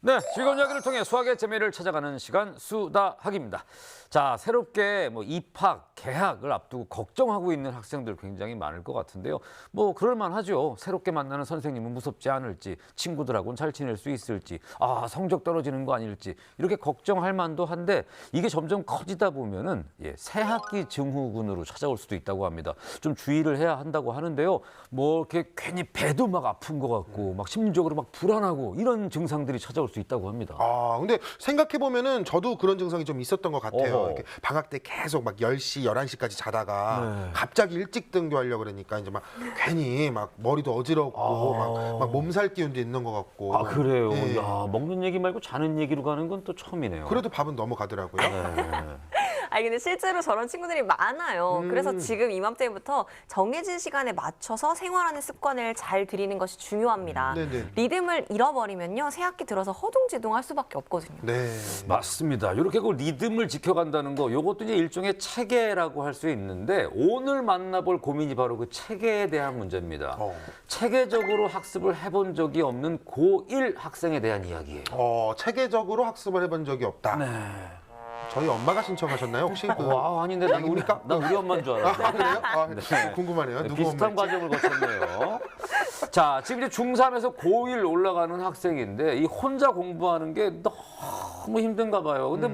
네, 즐거운 이야기를 통해 수학의 재미를 찾아가는 시간 수다학입니다. 자, 새롭게 입학, 개학을 앞두고 걱정하고 있는 학생들 굉장히 많을 것 같은데요. 그럴 만하죠. 새롭게 만나는 선생님은 무섭지 않을지, 친구들하고는 잘 지낼 수 있을지, 성적 떨어지는 거 아닐지 이렇게 걱정할 만도 한데 이게 점점 커지다 보면은 새학기 증후군으로 찾아올 수도 있다고 합니다. 좀 주의를 해야 한다고 하는데요. 이렇게 괜히 배도 막 아픈 것 같고, 막 심리적으로 막 불안하고 이런 증상들이 찾아올 수 있다고 합니다. 근데 생각해 보면은 저도 그런 증상이 좀 있었던 것 같아요. 어허. 이렇게 방학 때 계속 막 10시, 11시까지 자다가 갑자기 일찍 등교하려고 그러니까 이제 막 괜히 막 머리도 어지럽고 막 몸살 기운도 있는 것 같고. 그래요? 네. 야, 먹는 얘기 말고 자는 얘기로 가는 건 또 처음이네요. 그래도 밥은 넘어가더라고요. 근데 실제로 저런 친구들이 많아요. 그래서 지금 이맘때부터 정해진 시간에 맞춰서 생활하는 습관을 잘 들이는 것이 중요합니다. 네네. 리듬을 잃어버리면요, 새학기 들어서 허둥지둥할 수밖에 없거든요. 네. 맞습니다. 이렇게 그 리듬을 지켜간다는 거, 이것도 이제 일종의 체계라고 할 수 있는데 오늘 만나볼 고민이 바로 그 체계에 대한 문제입니다. 체계적으로 학습을 해본 적이 없는 고1 학생에 대한 이야기예요. 체계적으로 학습을 해본 적이 없다. 네. 저희 엄마가 신청하셨나요? 혹시? 아닌데 난 우리 엄마인 줄 알았어요. 그래요? 네. 궁금하네요. 누구 비슷한 엄마일지. 과정을 거쳤네요. 자, 지금 이제 중3에서 고1 올라가는 학생인데 이 혼자 공부하는 게 너무 힘든가 봐요. 근데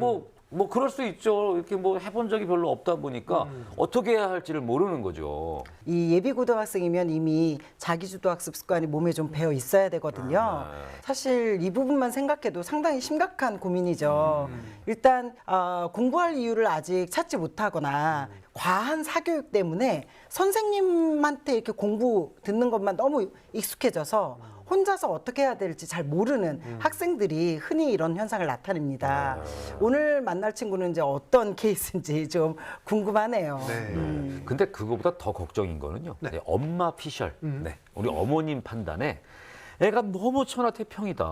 그럴 수 있죠. 이렇게 해본 적이 별로 없다 보니까 어떻게 해야 할지를 모르는 거죠. 이 예비 고등학생이면 이미 자기주도 학습 습관이 몸에 좀 배어 있어야 되거든요. 사실 이 부분만 생각해도 상당히 심각한 고민이죠. 일단 공부할 이유를 아직 찾지 못하거나 과한 사교육 때문에 선생님한테 이렇게 공부 듣는 것만 너무 익숙해져서 혼자서 어떻게 해야 될지 잘 모르는 학생들이 흔히 이런 현상을 나타냅니다. 오늘 만날 친구는 이제 어떤 케이스인지 좀 궁금하네요. 네. 근데 그거보다 더 걱정인 거는요. 엄마 피셜, 우리 어머님 판단에 애가 너무 천하태평이다.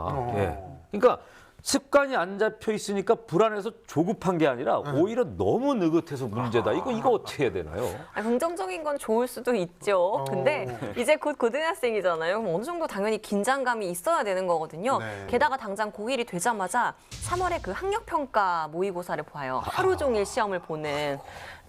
그러니까 습관이 안 잡혀 있으니까 불안해서 조급한 게 아니라 오히려 너무 느긋해서 문제다. 이거 어떻게 해야 되나요? 긍정적인 건 좋을 수도 있죠. 근데 이제 곧 고등학생이잖아요. 그럼 어느 정도 당연히 긴장감이 있어야 되는 거거든요. 네. 게다가 당장 고1이 되자마자 3월에 그 학력평가 모의고사를 봐요. 하루 종일 시험을 보는.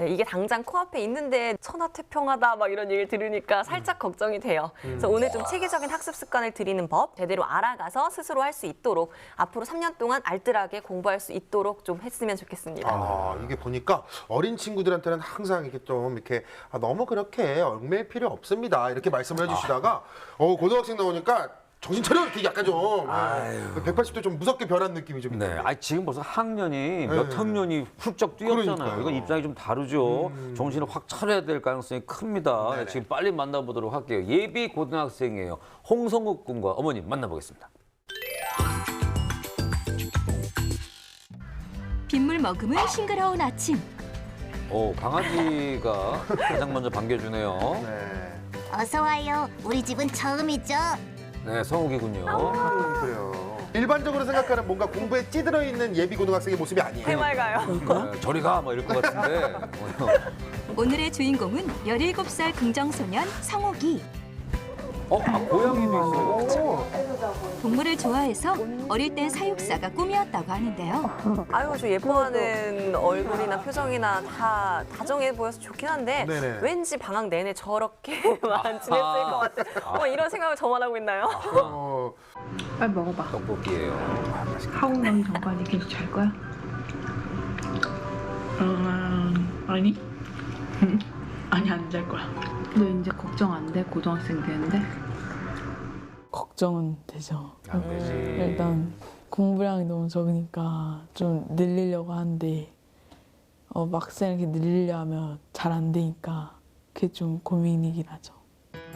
이게 당장 코앞에 있는데 천하태평하다 막 이런 얘기를 들으니까 살짝 걱정이 돼요. 그래서 오늘 좀 체계적인 학습 습관을 들이는 법 제대로 알아가서 스스로 할 수 있도록 앞으로 3년 동안 알뜰하게 공부할 수 있도록 좀 했으면 좋겠습니다. 이게 보니까 어린 친구들한테는 항상 이렇게 좀 이렇게 너무 그렇게 얽매일 필요 없습니다. 이렇게 말씀을 해주시다가 고등학생 나오니까 정신 차려 이렇게 약간 좀 180도 좀 무섭게 변한 느낌이 좀 있네요. 지금 벌써 학년이 몇 학년이 훌쩍 뛰었잖아요. 그러니까요. 이건 입장이 좀 다르죠. 정신을 확 차려야 될 가능성이 큽니다. 네네. 지금 빨리 만나보도록 할게요. 예비 고등학생이에요. 홍성욱 군과 어머님 만나보겠습니다. 빗물 머금은 싱그러운 아침. 강아지가 가장 먼저 반겨주네요. 네. 어서 와요. 우리 집은 처음이죠. 네, 성욱이군요. 그래요. 일반적으로 생각하는 뭔가 공부에 찌들어 있는 예비 고등학생의 모습이 아니에요. 해맑아요. 저리 가, 이럴 것 같은데. 오늘의 주인공은 17살 긍정소년 성욱이. 고양이도 있어요. 동물을 좋아해서 어릴 땐 사육사가 꿈이었다고 하는데요. 저 예뻐하는 얼굴이나 표정이나 다 다정해 보여서 좋긴 한데 네네. 왠지 방학 내내 저렇게만 지냈을 것 같아. 이런 생각을 저만 하고 있나요? 빨리 먹어봐. 떡볶이에요. 하고 나기 전까지 계속 잘 거야? 아니. 아니, 안 잘 거야. 너 이제 걱정 안 돼? 고등학생 되는데? 걱정은 되죠. 안 되지. 일단 공부량이 너무 적으니까 좀 늘리려고 하는데 막상 이렇게 늘리려 하면 잘 안 되니까 그게 좀 고민이긴 하죠.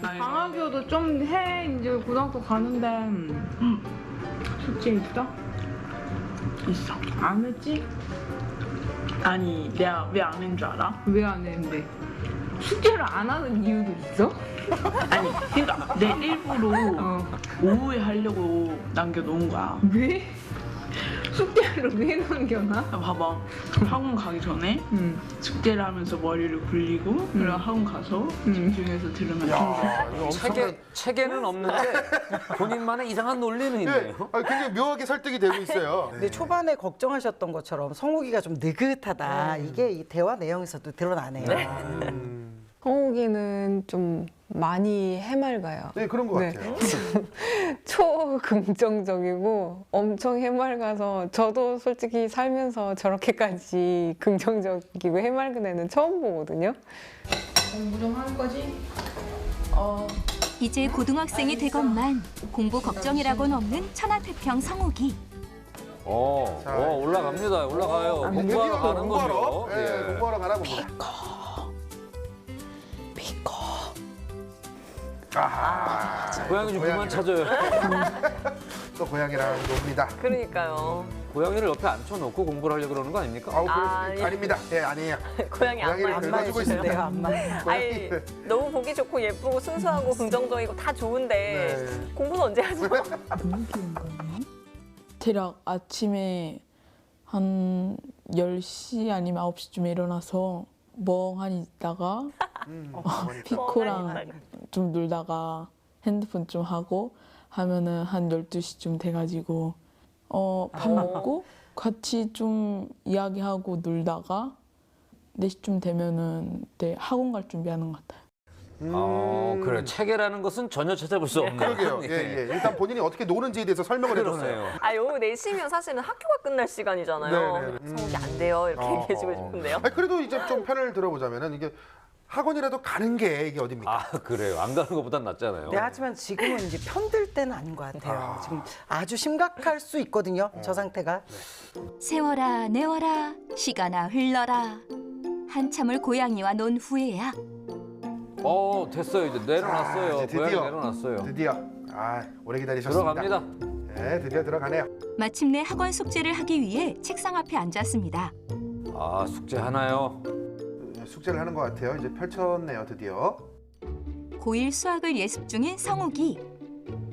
방학이어도 좀 해. 이제 고등학교 가는데 숙제 있어? 있어. 안 했지? 아니, 내가 왜 안 했는 줄 알아? 왜 안 했는데? 숙제를 안 하는 이유도 있어? 아니, 그러니까 내 일부러 오후에 하려고 남겨놓은 거야. 왜? 숙제를 해놓은 게나? 봐봐. 학원 가기 전에 숙제를 하면서 머리를 굴리고 그리고 학원 가서 집중해서 들으면 된대. 야, 이거 엄청난. 체계는 없는데 본인만의 이상한 논리는 예, 있네요. 굉장히 묘하게 설득이 되고 있어요. 근데 초반에 걱정하셨던 것처럼 성욱이가 좀 느긋하다. 이게 이 대화 내용에서도 드러나네요. 성욱이는 좀 많이 해맑아요. 네, 그런 것 네. 같아요. 초긍정적이고 엄청 해맑아서 저도 솔직히 살면서 저렇게까지 긍정적이고 해맑은 애는 처음 보거든요. 공부 좀 할 거지? 이제 고등학생이 되건만 공부 걱정이라고는 없는 천하태평 성욱이. 자, 올라갑니다. 올라가요. 공부하러 드디어 가는 공부하러, 거죠. 예, 예. 공부하러 가나 봅니다. 고양이 좀 그만 찾아요. 또 고양이랑 놉니다. 그러니까요. 고양이를 옆에 앉혀놓고 공부를 하려고 그러는 거 아닙니까? 아니. 아닙니다. 예, 아니에요. 고양이 고양이를 안만 긁어주고 있습니다. 안만. 아니 너무 보기 좋고 예쁘고 순수하고 긍정적이고 다 좋은데 네. 공부는 언제 하죠? 너무 귀여운 거 아니에요? 대략 아침에 한 10시 아니면 9시쯤에 일어나서 멍하니 있다가 피코랑 좀 놀다가 핸드폰 좀 하고 하면은 한 12시쯤 돼가지고 밥 먹고 같이 좀 이야기하고 놀다가 4시쯤 되면은 그때 학원 갈 준비하는 것 같아요. 그래. 체계라는 것은 전혀 찾아볼 수 없네요. 그러게요. 예, 예. 일단 본인이 어떻게 노는지에 대해서 설명을 해줬어요. 그러네요. 아, 요 4시면 사실은 학교가 끝날 시간이잖아요. 네, 네. 성욱이 안 돼요. 이렇게 얘기해주고 싶은데요. 아니, 그래도 이제 좀 편을 들어보자면은 이게 학원이라도 가는 게 이게 어딥니까? 아, 그래요. 안 가는 것보단 낫잖아요. 네, 하지만 지금은 이제 편들 때는 아닌 것 같아요. 지금 아주 심각할 수 있거든요. 저 상태가. 세월아 내월아 시간아 흘러라. 한참을 고양이와 논 후에야 됐어요. 이제 내려놨어요. 이제 고양이 드디어. 내려놨어요. 드디어. 오래 기다리셨습니다. 들어갑니다. 네, 드디어 들어가네요. 마침내 학원 숙제를 하기 위해 책상 앞에 앉았습니다. 숙제 하나요? 숙제를 하는 것 같아요. 이제 펼쳤네요, 드디어. 고1 수학을 예습 중인 성욱이.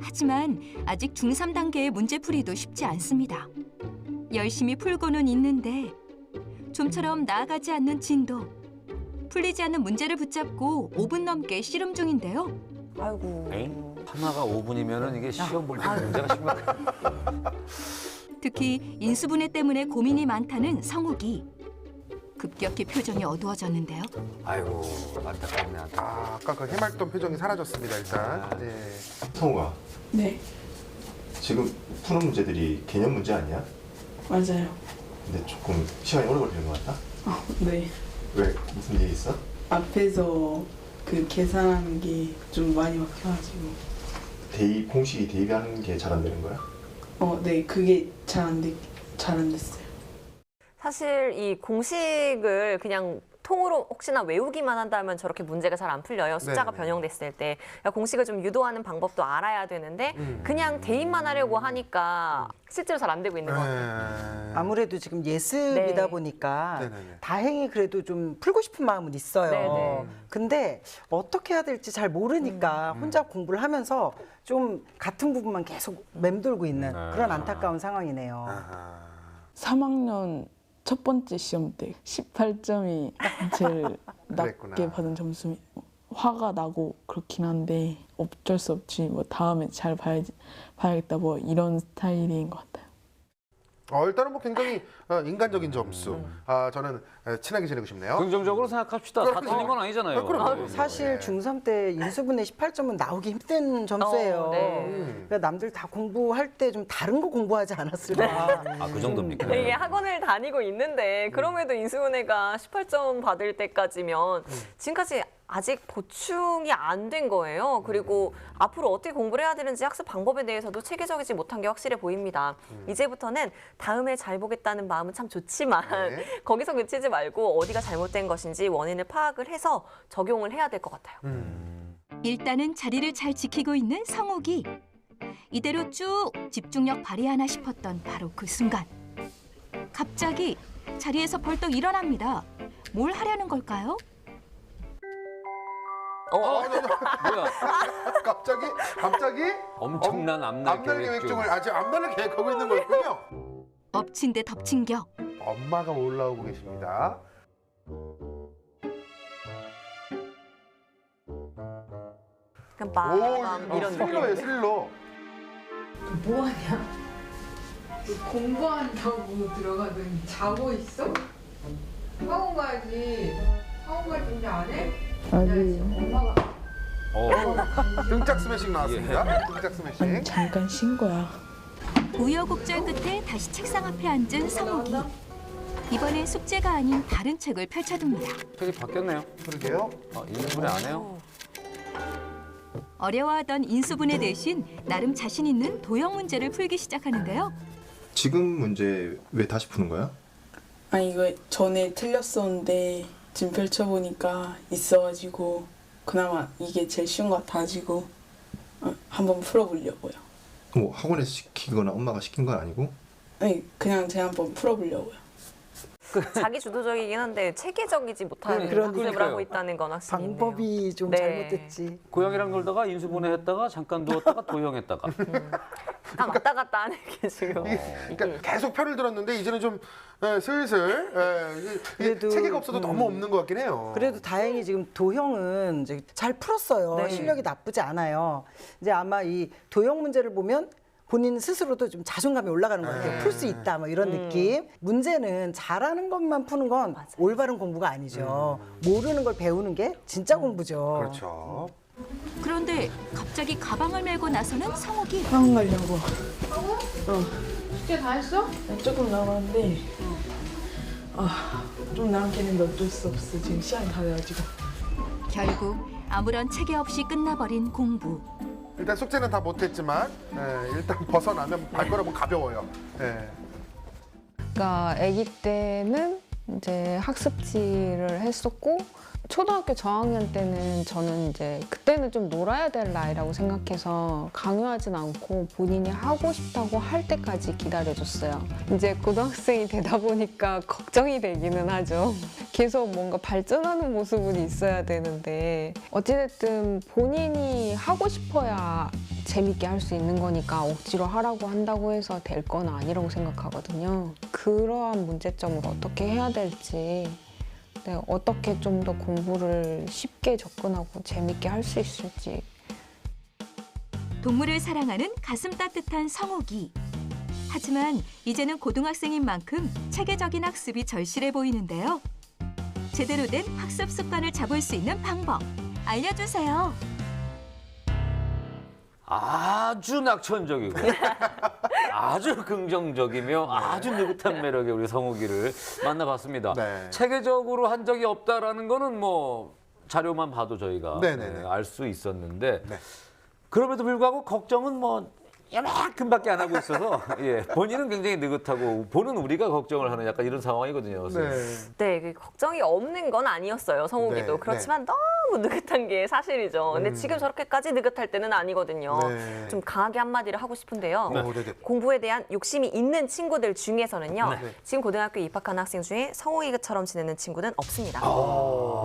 하지만 아직 중3 단계의 문제풀이도 쉽지 않습니다. 열심히 풀고는 있는데 좀처럼 나아가지 않는 진도. 풀리지 않는 문제를 붙잡고 5분 넘게 씨름 중인데요. 아이고. 하나가 5분이면은 이게 시험 볼 때 문제가 심각해요. 특히 인수분해 때문에 고민이 많다는 성욱이. 급격히 표정이 어두워졌는데요. 아이고, 안타깝네. 아까 그 해맑던 표정이 사라졌습니다, 일단. 네. 성우가 네, 지금 푸는 문제들이 개념 문제 아니야? 맞아요. 근데 조금 시간이 오래 걸리는 것 같다? 네. 왜? 무슨 일 있어? 앞에서 그 계산하는 게 좀 많이 막혀가지고 공식이 대입하는 게 잘 안 되는 거야? 네, 그게 잘 안 됐어요. 사실 이 공식을 그냥 통으로 혹시나 외우기만 한다면 저렇게 문제가 잘 안 풀려요. 숫자가 네. 변형됐을 때. 그러니까 공식을 좀 유도하는 방법도 알아야 되는데 그냥 대입만 하려고 하니까 실제로 잘 안 되고 있는 것 같아요. 아무래도 지금 예습이다 네. 보니까 네네네. 다행히 그래도 좀 풀고 싶은 마음은 있어요. 네네. 근데 어떻게 해야 될지 잘 모르니까 혼자 공부를 하면서 좀 같은 부분만 계속 맴돌고 있는 그런 안타까운 상황이네요. 3학년 첫 번째 시험 때 18점이 제일 그랬구나. 낮게 받은 점수. 화가 나고 그렇긴 한데 어쩔 수 없지. 뭐 다음에 잘 봐야겠다. 뭐 이런 스타일인 것 같아요. 일단은 뭐 굉장히 인간적인 점수. 저는 친하게 지내고 싶네요. 긍정적으로 생각합시다. 다 그럼요. 틀린 건 아니잖아요. 그럼요. 사실 네. 중3 때 인수분해 18점은 나오기 힘든 점수예요. 네. 그러니까 남들 다 공부할 때 좀 다른 거 공부하지 않았을까. 그 정도입니까? 이게 학원을 다니고 있는데 그럼에도 인수분해가 18점 받을 때까지면 지금까지 아직 보충이 안 된 거예요. 그리고 앞으로 어떻게 공부를 해야 되는지 학습 방법에 대해서도 체계적이지 못한 게 확실해 보입니다. 이제부터는 다음에 잘 보겠다는 마음은 참 좋지만 네. 거기서 그치지 말고 어디가 잘못된 것인지 원인을 파악을 해서 적용을 해야 될 것 같아요. 일단은 자리를 잘 지키고 있는 성욱이. 이대로 쭉 집중력 발휘하나 싶었던 바로 그 순간. 갑자기 자리에서 벌떡 일어납니다. 뭘 하려는 걸까요? 뭐야? 갑자기 엄청난 앞날 계획 중을 아직 앞날을 계획하고 있는 거였군요. 엎친 데 덮친 격. 엄마가 올라오고 계십니다. 그냥 오, 빠밤 이런 슬로예요, 느낌. 슬로. 뭐하냐? 공부한다고 들어가더니 자고 있어? 학원 가야지. 학원 갈 준비 안 해? 아니, 엄마가 등짝 스매싱 나왔습니다. 등짝 스매싱. 잠깐 쉰 거야. 우여곡절 끝에 다시 책상 앞에 앉은 성욱이. 이번엔 숙제가 아닌 다른 책을 펼쳐둡니다. 책이 바뀌었네요. 그러게요. 인수분해 안 해요? 어려워하던 인수분해 대신 나름 자신 있는 도형 문제를 풀기 시작하는데요. 지금 문제 왜 다시 푸는 거야? 아니 이거 전에 틀렸었는데 지금 펼쳐보니까 있어가지고 그나마 이게 제일 쉬운 것 같아가지고 한번 풀어보려고요. 뭐 학원에서 시키거나 엄마가 시킨 건 아니고? 아니 그냥 제가 한번 풀어보려고요. 자기 주도적이긴 한데 체계적이지 못하는 그러니까요. 학습을 하고 있다는 건 확실히네요. 방법이 좀 네. 잘못됐지. 고양이랑 놀다가 인수분해 했다가 잠깐 누웠다가 도형했다가. 약간 왔다 갔다 하는 게 지금. 그러니까 계속 편을 들었는데 이제는 좀 슬슬 그래도, 체계가 없어도 너무 없는 것 같긴 해요. 그래도 다행히 지금 도형은 이제 잘 풀었어요. 네. 실력이 나쁘지 않아요. 이제 아마 이 도형 문제를 보면 본인 스스로도 좀 자존감이 올라가는 것 같아요. 풀 수 있다, 뭐 이런 느낌. 문제는 잘하는 것만 푸는 건 올바른 공부가 아니죠. 모르는 걸 배우는 게 진짜 공부죠. 그렇죠. 그런데 갑자기 가방을 메고 나서는 성욱이. 학원 가려고. 숙제 다 했어? 조금 남았는데 좀 남기는데 어쩔 수 없어. 지금 시간이 다 돼가지고. 결국 아무런 체계 없이 끝나버린 공부. 일단 숙제는 다 못했지만 일단 벗어나면 발걸음은 가벼워요. 그러니까 아기 때는 이제 학습지를 했었고 초등학교 저학년 때는 저는 이제 그때는 좀 놀아야 될 나이라고 생각해서 강요하진 않고 본인이 하고 싶다고 할 때까지 기다려줬어요. 이제 고등학생이 되다 보니까 걱정이 되기는 하죠. 계속 뭔가 발전하는 모습은 있어야 되는데 어찌됐든 본인이 하고 싶어야 재밌게 할 수 있는 거니까 억지로 하라고 한다고 해서 될 건 아니라고 생각하거든요. 그러한 문제점을 어떻게 해야 될지 네, 어떻게 좀 더 공부를 쉽게 접근하고 재밌게 할 수 있을지. 동물을 사랑하는 가슴 따뜻한 성욱이. 하지만 이제는 고등학생인 만큼 체계적인 학습이 절실해 보이는데요. 제대로 된 학습 습관을 잡을 수 있는 방법 알려주세요. 아주 낙천적이고 아주 긍정적이며 아주 느긋한 매력의 우리 성욱이를 만나봤습니다. 네. 체계적으로 한 적이 없다라는 거는 뭐 자료만 봐도 저희가 네네네. 알 수 있었는데 네. 그럼에도 불구하고 걱정은 뭐 이만큼밖에 안 하고 있어서 예, 본인은 굉장히 느긋하고 보는 우리가 걱정을 하는 약간 이런 상황이거든요. 선생님. 네, 그 걱정이 없는 건 아니었어요, 성욱이도. 네, 그렇지만 너무 느긋한 게 사실이죠. 근데 지금 저렇게까지 느긋할 때는 아니거든요. 네. 좀 강하게 한마디를 하고 싶은데요. 네네. 공부에 대한 욕심이 있는 친구들 중에서는요. 네. 지금 고등학교에 입학한 학생 중에 성욱이처럼 지내는 친구는 없습니다.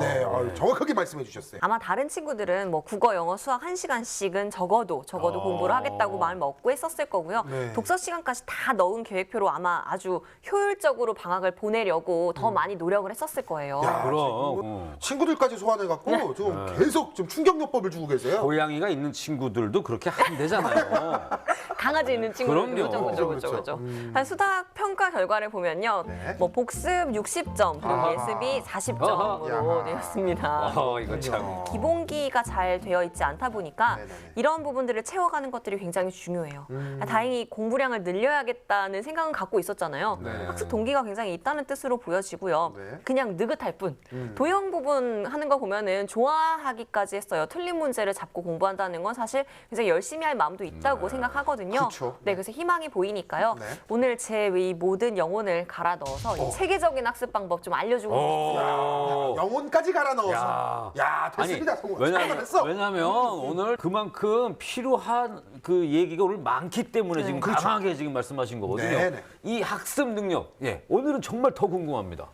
네, 정확하게 말씀해 주셨어요. 아마 다른 친구들은 뭐 국어, 영어, 수학 1시간씩은 적어도 공부를 하겠다고 마음 먹고 했었을 거고요. 네. 독서 시간까지 다 넣은 계획표로 아마 아주 효율적으로 방학을 보내려고 더 많이 노력을 했었을 거예요. 야, 그럼 친구들까지 소환해갖고 좀 계속 좀 충격요법을 주고 계세요. 고양이가 있는 친구들도 그렇게 한대잖아요. 강아지 있는 친구들. 그럼요. 그렇죠. 수학 평가 결과를 보면요. 네. 뭐 복습 60점, 그리고 아하. 예습이 40점으로 야하. 되었습니다. 이거 참. 기본기가 잘 되어 있지 않다 보니까 네네네. 이런 부분들을 채워가는 것들이 굉장히 중요해요. 다행히 공부량을 늘려야겠다는 생각은 갖고 있었잖아요. 네. 학습 동기가 굉장히 있다는 뜻으로 보여지고요. 네. 그냥 느긋할 뿐. 도형 부분 하는 거 보면은 좋아하기까지 했어요. 틀린 문제를 잡고 공부한다는 건 사실 굉장히 열심히 할 마음도 있다고 생각하거든요. 그쵸. 네, 그래서 희망이 보이니까요. 네. 오늘 제 이 모든 영혼을 갈아 넣어서 이 체계적인 학습 방법 좀 알려주고 싶습니다. 영혼까지 갈아 넣어서. 야, 됐습니다. 성우. 잘했어. 왜냐면 오늘 그만큼 필요한 그 얘기가 오늘 많기 때문에 지금 그렇죠. 강하게 지금 말씀하신 거거든요. 네네. 이 학습 능력, 예, 오늘은 정말 더 궁금합니다.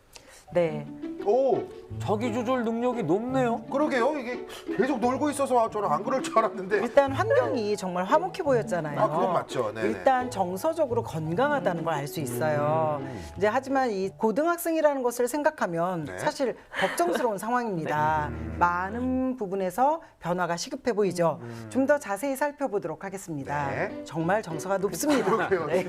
네. 오, 자기 조절 능력이 높네요. 그러게요. 이게 계속 놀고 있어서 저는 안 그럴 줄 알았는데. 일단 환경이 정말 화목해 보였잖아요. 아, 그건 맞죠. 네네. 일단 정서적으로 건강하다는 걸 알 수 있어요. 이제 하지만 이 고등학생이라는 것을 생각하면 네. 사실 걱정스러운 상황입니다. 많은 부분에서 변화가 시급해 보이죠. 좀 더 자세히 살펴보도록 하겠습니다. 네. 정말 정서가 높습니다. 그러게요. 네.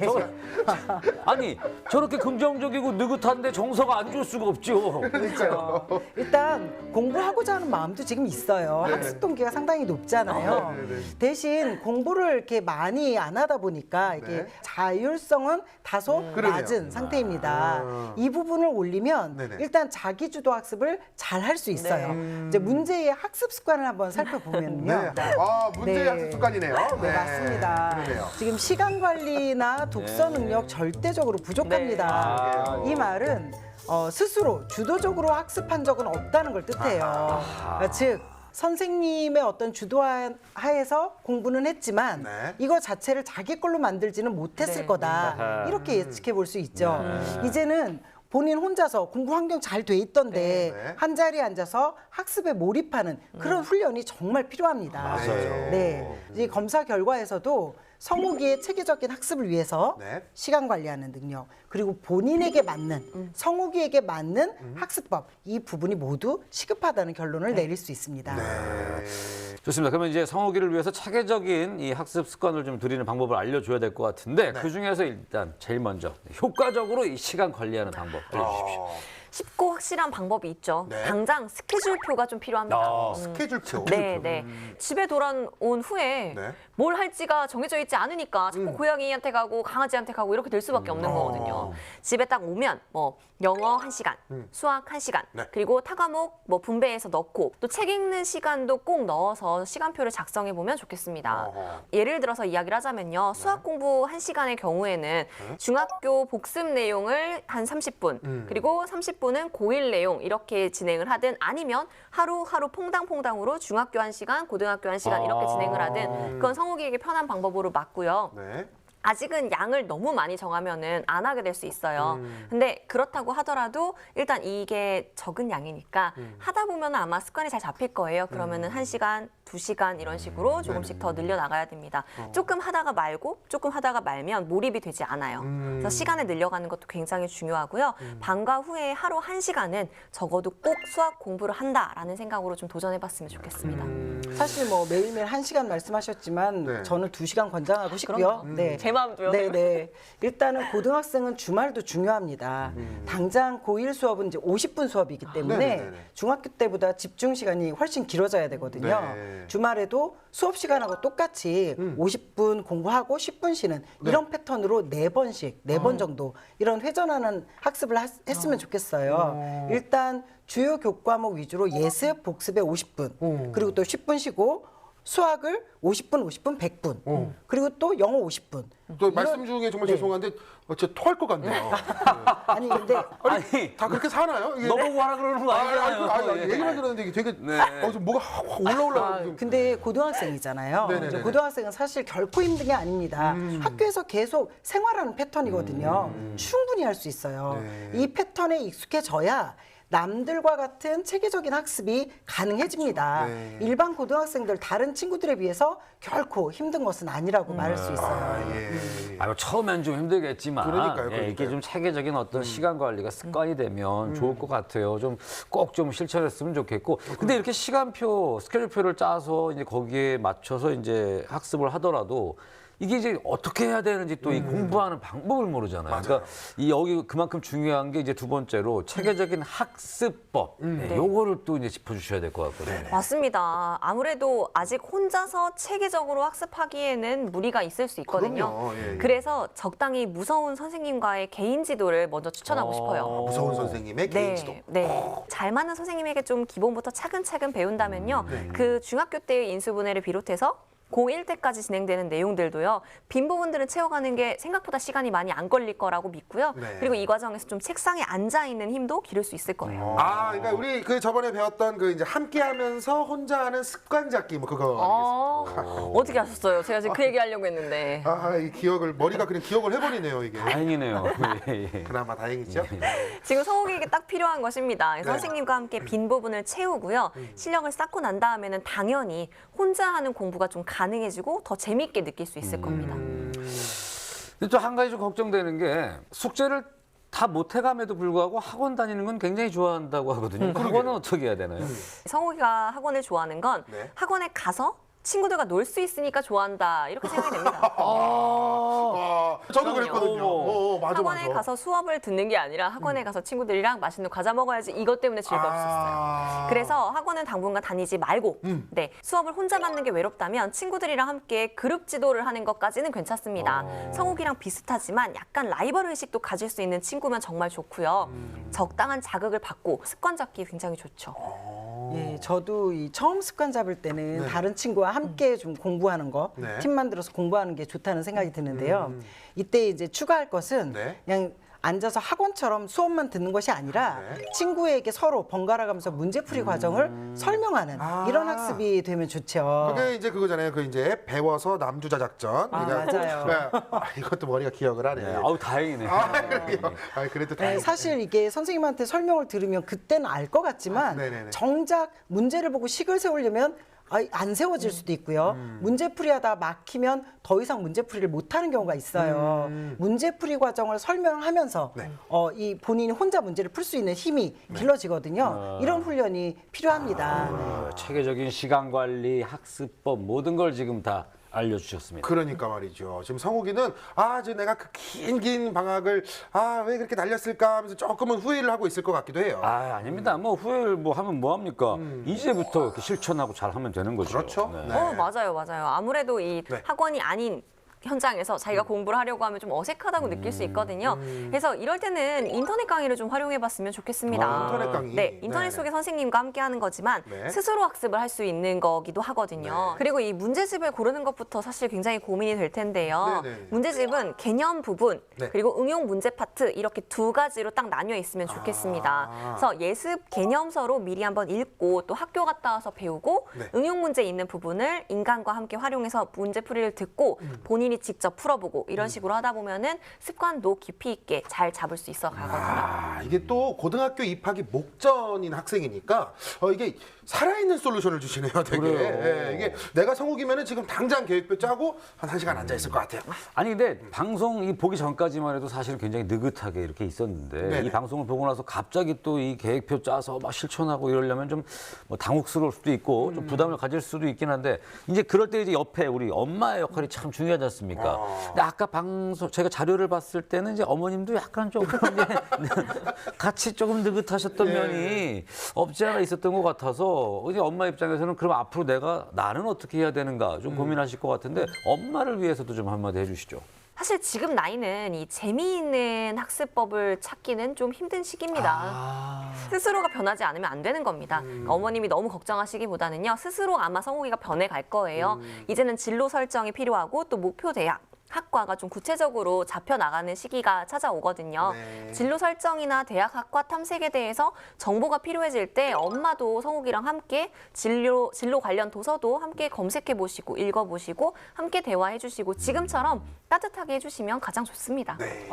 아니 저렇게 긍정적이고 느긋한데 정서가 안 좋을 수가 없죠. 그렇죠. 일단 공부하고자 하는 마음도 지금 있어요. 네. 학습 동기가 상당히 높잖아요. 네네. 대신 공부를 이렇게 많이 안 하다 보니까 이게 네. 자율성은 다소 그러네요. 낮은 상태입니다. 아. 이 부분을 올리면 네네. 일단 자기주도 학습을 잘 할 수 있어요. 이제 문제의 학습 습관을 한번 살펴보면요. 네. 아, 문제의 네. 학습 습관이네요. 네, 맞습니다. 그러네요. 지금 시간 관리나 독서 네. 능력 절대적으로 부족합니다. 네. 이 말은 스스로 주도적으로 학습한 적은 없다는 걸 뜻해요. 즉 선생님의 어떤 주도하에서 공부는 했지만 네. 이거 자체를 자기 걸로 만들지는 못했을 네. 거다. 이렇게 예측해 볼 수 있죠. 이제는 본인 혼자서 공부 환경 잘 돼 있던데 네. 한 자리에 앉아서 학습에 몰입하는 그런 훈련이 정말 필요합니다. 맞아요. 네. 이 검사 결과에서도 성우기의 체계적인 학습을 위해서 네. 시간 관리하는 능력, 그리고 본인에게 맞는, 성우기에게 맞는 학습법, 이 부분이 모두 시급하다는 결론을 내릴 수 있습니다. 네. 좋습니다. 그러면 이제 성우기를 위해서 체계적인 이 학습 습관을 좀 들이는 방법을 알려줘야 될 것 같은데 그 중에서 일단 제일 먼저 효과적으로 이 시간 관리하는 방법 알려주십시오. 쉽고 확실한 방법이 있죠. 네. 당장 스케줄표가 좀 필요합니다. 스케줄표. 네, 네. 집에 돌아온 후에 네. 뭘 할지가 정해져 있지 않으니까 자꾸 고양이한테 가고 강아지한테 가고 이렇게 될 수밖에 없는 거거든요. 집에 딱 오면 뭐 영어 1시간, 수학 1시간, 네. 그리고 타과목 뭐 분배해서 넣고 또 책 읽는 시간도 꼭 넣어서 시간표를 작성해 보면 좋겠습니다. 예를 들어서 이야기를 하자면요. 수학 공부 1시간의 경우에는 중학교 복습 내용을 한 30분, 그리고 30분은 고1 내용 이렇게 진행을 하든 아니면 하루하루 퐁당퐁당으로 중학교 1시간, 고등학교 1시간 이렇게 진행을 하든 그건 성우기에게 편한 방법으로 맞고요. 네. 아직은 양을 너무 많이 정하면은 안 하게 될 수 있어요. 근데 그렇다고 하더라도 일단 이게 적은 양이니까 하다 보면 아마 습관이 잘 잡힐 거예요. 그러면은 1시간, 2시간 이런 식으로 조금씩 더 늘려 나가야 됩니다. 조금 하다가 말고 조금 하다가 말면 몰입이 되지 않아요. 그래서 시간을 늘려가는 것도 굉장히 중요하고요. 방과 후에 하루 1시간은 적어도 꼭 수학 공부를 한다라는 생각으로 좀 도전해봤으면 좋겠습니다. 사실 뭐 매일매일 1시간 말씀하셨지만 네. 저는 2시간 권장하고 싶고요. 네. 제 마음도요. 네. 일단은 고등학생은 주말도 중요합니다. 당장 고1 수업은 이제 50분 수업이기 때문에 네네네네. 중학교 때보다 집중 시간이 훨씬 길어져야 되거든요. 네. 주말에도 수업 시간하고 똑같이 50분 공부하고 10분 쉬는 이런 패턴으로 4번씩, 4번 정도 이런 회전하는 학습을 했으면 좋겠어요. 일단 주요 교과목 위주로 예습, 복습에 50분, 그리고 또 10분 쉬고 수학을 50분, 50분, 100분, 그리고 또 영어 50분. 또 말씀 중에 정말 네. 죄송한데 진짜 토할 것 같네요. 아니 근데 아니 다 그렇게 사나요? 이게? 너보고 하라 그러는 거 아니잖아요. 아니, 얘기만 들었는데 이게 되게 네. 좀 뭐가 확 올라오려고. 근데 고등학생이잖아요. 네네네네. 이제 고등학생은 사실 결코 힘든 게 아닙니다. 학교에서 계속 생활하는 패턴이거든요. 충분히 할 수 있어요. 네. 이 패턴에 익숙해져야 남들과 같은 체계적인 학습이 가능해집니다. 네. 일반 고등학생들 다른 친구들에 비해서 결코 힘든 것은 아니라고 말할 수 있어요. 예. 아유, 처음엔 좀 힘들겠지만 그러니까요. 예, 이게 좀 체계적인 어떤 시간 관리가 습관이 되면 좋을 것 같아요. 좀 꼭 좀 실천했으면 좋겠고. 근데 이렇게 시간표, 스케줄표를 짜서 이제 거기에 맞춰서 이제 학습을 하더라도 이게 이제 어떻게 해야 되는지 또 이 공부하는 방법을 모르잖아요. 그러니까 이 여기 그만큼 중요한 게 이제 두 번째로 체계적인 학습법. 네, 요거를 또 이제 짚어주셔야 될 것 같거든요. 맞습니다. 아무래도 아직 혼자서 체계적으로 학습하기에는 무리가 있을 수 있거든요. 그럼요. 예, 예. 그래서 적당히 무서운 선생님과의 개인 지도를 먼저 추천하고 싶어요. 무서운 선생님의 개인 지도. 네. 잘 맞는 선생님에게 좀 기본부터 차근차근 배운다면요. 그 중학교 때의 인수분해를 비롯해서 고1 때까지 진행되는 내용들도요. 빈 부분들은 채워가는 게 생각보다 시간이 많이 안 걸릴 거라고 믿고요. 네. 그리고 이 과정에서 좀 책상에 앉아 있는 힘도 기를 수 있을 거예요. 그러니까 우리 그 저번에 배웠던 그 이제 함께하면서 혼자 하는 습관 잡기 뭐 그거. 어떻게 하셨어요? 제가 지금 그 얘기 하려고 했는데. 이 기억을 머리가 그냥 기억을 해버리네요 이게. 다행이네요. 예. 그나마 다행이죠. 지금 성욱이에게 딱 필요한 것입니다. 네. 선생님과 함께 빈 부분을 채우고요. 실력을 쌓고 난 다음에는 당연히 혼자 하는 공부가 좀 가능해지고 더 재미있게 느낄 수 있을 겁니다. 근데 또 한 가지 좀 걱정되는 게 숙제를 다 못해감에도 불구하고 학원 다니는 건 굉장히 좋아한다고 하거든요. 학원은 어떻게 해야 되나요? 성욱이가 학원을 좋아하는 건 네. 학원에 가서 친구들과 놀 수 있으니까 좋아한다 이렇게 생각이 됩니다. 저도 그랬거든요. 맞아. 학원에 가서 수업을 듣는 게 아니라 학원에 가서 친구들이랑 맛있는 과자 먹어야지 이것 때문에 즐거웠었어요. 그래서 학원은 당분간 다니지 말고 네, 수업을 혼자 받는 게 외롭다면 친구들이랑 함께 그룹 지도를 하는 것까지는 괜찮습니다. 성욱이랑 비슷하지만 약간 라이벌 의식도 가질 수 있는 친구면 정말 좋고요. 적당한 자극을 받고 습관 잡기 굉장히 좋죠. 예, 저도 이 처음 습관 잡을 때는 네. 다른 친구와 함께 좀 공부하는 거, 네. 팀 만들어서 공부하는 게 좋다는 생각이 드는데요. 이때 이제 추가할 것은 네. 그냥 앉아서 학원처럼 수업만 듣는 것이 아니라 네. 친구에게 서로 번갈아 가면서 문제풀이 과정을 설명하는 이런 학습이 되면 좋죠. 그게 이제 그거잖아요. 그 이제 배워서 남주자 작전. 맞아요. 이것도 머리가 기억을 하네. 네, 아우 다행이네요. 그러게요. 그래도 네, 다행. 사실 이게 선생님한테 설명을 들으면 그때는 알 것 같지만 네네네. 정작 문제를 보고 식을 세우려면 안 세워질 수도 있고요. 문제풀이하다 막히면 더 이상 문제풀이를 못하는 경우가 있어요. 문제풀이 과정을 설명하면서 네. 이 본인이 혼자 문제를 풀 수 있는 힘이 길러지거든요. 이런 훈련이 필요합니다. 체계적인 시간 관리, 학습법 모든 걸 지금 다 알려주셨습니다. 그러니까 말이죠. 지금 성욱이는 이제 내가 그 긴 방학을 왜 그렇게 날렸을까 하면서 조금은 후회를 하고 있을 것 같기도 해요. 아닙니다. 뭐 후회를 뭐 하면 뭐 합니까? 이제부터 이렇게 실천하고 잘 하면 되는 거죠. 그렇죠. 네. 맞아요. 아무래도 이 네. 학원이 아닌 현장에서 자기가 공부를 하려고 하면 좀 어색하다고 느낄 수 있거든요. 그래서 이럴 때는 인터넷 강의를 좀 활용해봤으면 좋겠습니다. 인터넷 강의. 네, 인터넷 네네. 속에 선생님과 함께하는 거지만 네. 스스로 학습을 할 수 있는 거기도 하거든요. 네. 그리고 이 문제집을 고르는 것부터 사실 굉장히 고민이 될 텐데요. 네네. 문제집은 개념 부분 네. 그리고 응용 문제 파트 이렇게 두 가지로 딱 나뉘어 있으면 좋겠습니다. 그래서 예습 개념서로 미리 한번 읽고 또 학교 갔다 와서 배우고 네. 응용 문제 있는 부분을 인간과 함께 활용해서 문제풀이를 듣고 본인이 직접 풀어보고 이런 식으로 하다 보면은 습관도 깊이 있게 잘 잡을 수 있어 가거든요. 이게 또 고등학교 입학이 목전인 학생이니까 이게 살아있는 솔루션을 주시네요, 되게. 그래요. 예, 이게 내가 성욱이면은 지금 당장 계획표 짜고 한 1시간 앉아 있을 것 같아요. 아니 근데 방송 이 보기 전까지만 해도 사실은 굉장히 느긋하게 이렇게 있었는데 네네. 이 방송을 보고 나서 갑자기 또 이 계획표 짜서 막 실천하고 이러려면 좀 뭐 당혹스러울 수도 있고 좀 부담을 가질 수도 있긴 한데 이제 그럴 때 이제 옆에 우리 엄마의 역할이 참 중요하지 않습니까? 근데 아까 방송 제가 자료를 봤을 때는 이제 어머님도 약간 조금 이제 같이 조금 느긋하셨던 면이 없지 않아 있었던 것 같아서 이제 엄마 입장에서는 그럼 앞으로 나는 어떻게 해야 되는가 좀 고민하실 것 같은데 엄마를 위해서도 좀 한마디 해주시죠. 사실 지금 나이는 이 재미있는 학습법을 찾기는 좀 힘든 시기입니다. 스스로가 변하지 않으면 안 되는 겁니다. 어머님이 너무 걱정하시기보다는요. 스스로 아마 성욱이가 변해갈 거예요. 이제는 진로 설정이 필요하고 또 목표 대학. 학과가 좀 구체적으로 잡혀나가는 시기가 찾아오거든요. 네. 진로 설정이나 대학 학과 탐색에 대해서 정보가 필요해질 때 엄마도 성욱이랑 함께 진로 관련 도서도 함께 검색해보시고 읽어보시고 함께 대화해주시고 지금처럼 따뜻하게 해주시면 가장 좋습니다. 네.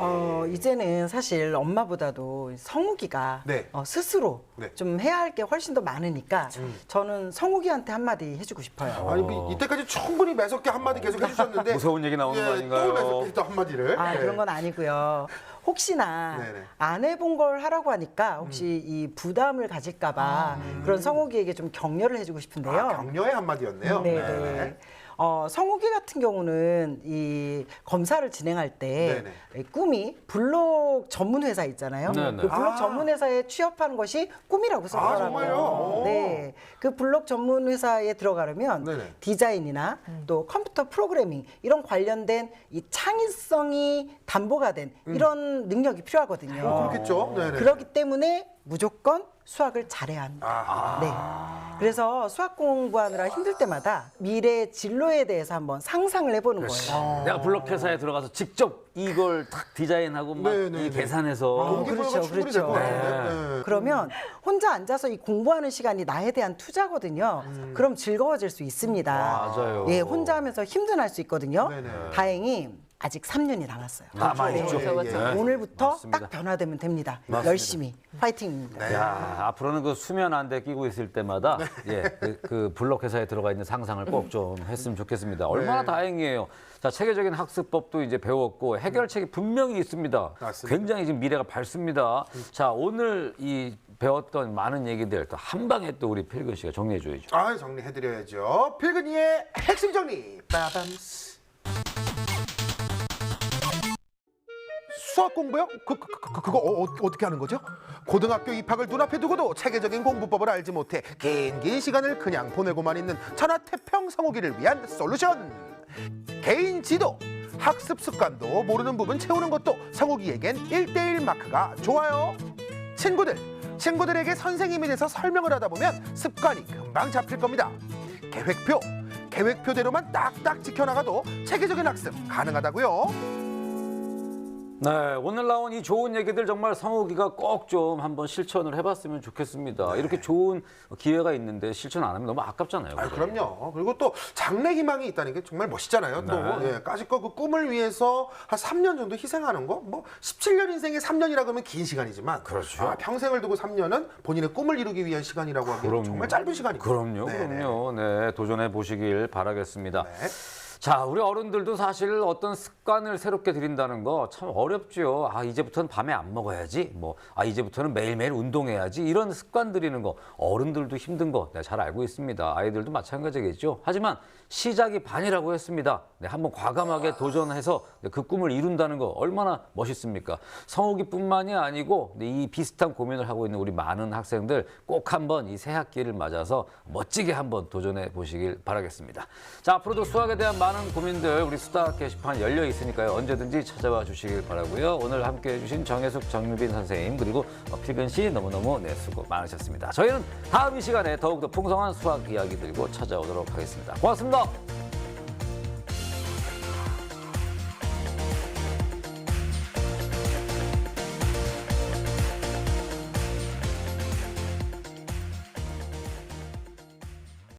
이제는 사실 엄마보다도 성욱이가 네. 스스로 네. 좀 해야 할 게 훨씬 더 많으니까 저는 성욱이한테 한마디 해주고 싶어요. 이때까지 충분히 매섭게 한마디 계속 해주셨는데 무서운 얘기 나오는 거 아닌가요? 또 매섭게 또 한마디를. 네. 그런 건 아니고요. 혹시나 네네. 안 해본 걸 하라고 하니까 혹시 이 부담을 가질까봐 그런 성욱이에게 좀 격려를 해주고 싶은데요. 격려의 한마디였네요. 네네. 성욱이 같은 경우는 이 검사를 진행할 때 네네. 꿈이 블록 전문 회사 있잖아요. 네네. 그 블록 전문 회사에 취업하는 것이 꿈이라고 쓰더라고요. 정말요? 네. 그 블록 전문 회사에 들어가려면 네네. 디자인이나 또 컴퓨터 프로그래밍 이런 관련된 이 창의성이 담보가 된 이런 능력이 필요하거든요. 그렇겠죠. 네네. 그렇기 때문에 무조건 수학을 잘해야 합니다. 네. 그래서 수학 공부하느라 힘들 때마다 미래 진로에 대해서 한번 상상을 해보는 거예요. 내가 블록 회사에 들어가서 직접 이걸 딱 디자인하고 막 네네네. 이 계산해서 동기부여가 충분히 될 것 같은데. 네. 그러면 혼자 앉아서 이 공부하는 시간이 나에 대한 투자거든요. 그럼 즐거워질 수 있습니다. 맞아요. 예, 혼자 하면서 힘든할 수 있거든요. 네네. 다행히 아직 3년이 남았어요. 남아있죠. 그렇죠, 그렇죠. 네. 오늘부터 맞습니다. 딱 변화되면 됩니다. 맞습니다. 열심히 파이팅입니다. 야, 앞으로는 그 수면 안대 끼고 있을 때마다 예, 그 블록 회사에 들어가 있는 상상을 꼭 좀 했으면 좋겠습니다. 얼마나 다행이에요. 자, 체계적인 학습법도 이제 배웠고 해결책이 분명히 있습니다. 맞습니다. 굉장히 지금 미래가 밝습니다. 자, 오늘 이 배웠던 많은 얘기들 또 한 방에 또 우리 필근 씨가 정리해 줘야죠. 아, 정리해드려야죠. 필근이의 핵심 정리. 빠밤. 수학 공부요? 그거 어떻게 하는 거죠? 고등학교 입학을 눈앞에 두고도 체계적인 공부법을 알지 못해 긴 시간을 그냥 보내고만 있는 천하태평 성우기를 위한 솔루션. 개인 지도, 학습 습관도 모르는 부분 채우는 것도 성우기에겐 1:1 마크가 좋아요. 친구들에게 선생님이 돼서 설명을 하다 보면 습관이 금방 잡힐 겁니다. 계획표대로만 딱딱 지켜나가도 체계적인 학습 가능하다고요. 네, 오늘 나온 이 좋은 얘기들 정말 성우기가 꼭 좀 한번 실천을 해봤으면 좋겠습니다. 이렇게 좋은 기회가 있는데 실천 안 하면 너무 아깝잖아요. 아, 그죠? 그럼요. 그리고 또 장래 희망이 있다는 게 정말 멋있잖아요. 또 네. 예, 까짓거 그 꿈을 위해서 한 3년 정도 희생하는 거, 뭐 17년 인생에 3년이라 그러면 긴 시간이지만, 그렇죠. 평생을 두고 3년은 본인의 꿈을 이루기 위한 시간이라고 하기엔 그럼요. 정말 짧은 시간입니다. 그럼요, 네네. 그럼요. 네, 도전해 보시길 바라겠습니다. 네. 자, 우리 어른들도 사실 어떤 습관을 새롭게 들인다는 거 참 어렵죠. 아, 이제부터는 밤에 안 먹어야지. 이제부터는 매일매일 운동해야지. 이런 습관 들이는 거 어른들도 힘든 거 내가 잘 알고 있습니다. 아이들도 마찬가지겠죠. 하지만 시작이 반이라고 했습니다. 네, 한번 과감하게 도전해서 그 꿈을 이룬다는 거 얼마나 멋있습니까? 성우기뿐만이 아니고 이 비슷한 고민을 하고 있는 우리 많은 학생들 꼭 한번 이 새 학기를 맞아서 멋지게 한번 도전해 보시길 바라겠습니다. 자, 앞으로도 수학에 대한 많은 고민들 우리 수다 게시판 열려 있으니까요. 언제든지 찾아와 주시길 바라고요. 오늘 함께해 주신 정혜숙, 정유빈 선생님 그리고 필근 씨 너무너무 수고 많으셨습니다. 저희는 다음 이 시간에 더욱더 풍성한 수학 이야기 들고 찾아오도록 하겠습니다. 고맙습니다.